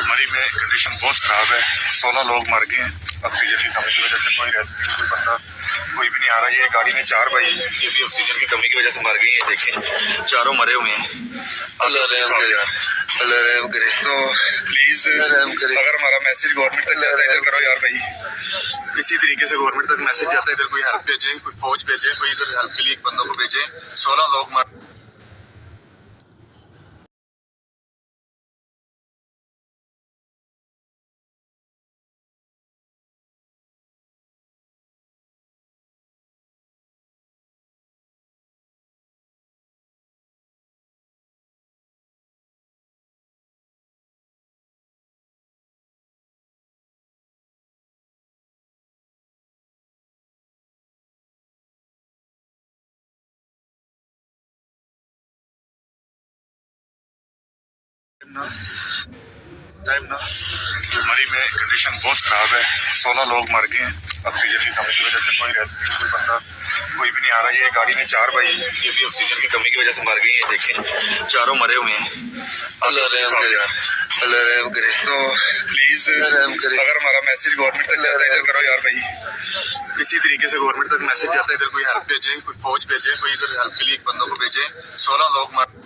मरी में कंडीशन बहुत खराब है। 16 लोग मर गए हैं ऑक्सीजन की कमी की वजह से। कोई रेस्क्यू कोई बंदा कोई भी नहीं आ रहा। ये गाड़ी में 4 भाई ये भी ऑक्सीजन की कमी की वजह से मर गए हैं। देखें चारों मरे हुए हैं। अल्लाह रहम करे, अल्लाह रहम करे। तो प्लीज रहम करे। अगर हमारा मैसेज गवर्नमेंट तक जाता है इधर करो यार भाई, किसी तरीके से गवर्नमेंट तक मैसेज जाता है इधर कोई हेल्प भेजे, कोई फौज भेजे, कोई इधर हेल्प के लिए बंदों को भेजे। 16 लोग मर मरी में कंडीशन बहुत खराब है। 16 लोग मर गए हैं ऑक्सीजन की कमी की वजह से। कोई रेस्क्यू कोई बंदा कोई भी नहीं आ रहा। ये गाड़ी में 4 भाई ये भी ऑक्सीजन की कमी की वजह से मर गए हैं। देखें चारों मरे हुए हैं। अल्लाह रहम करे, अल्लाह रहम करे। तो प्लीज रहम करे। अगर हमारा मैसेज गवर्नमेंट तक जाता है इधर करो यार भाई, किसी तरीके से गवर्नमेंट तक मैसेज जाता है इधर कोई हेल्प भेजे, कोई फौज भेजे, कोई इधर हेल्प के लिए बंदों को भेजे। 16 लोग मर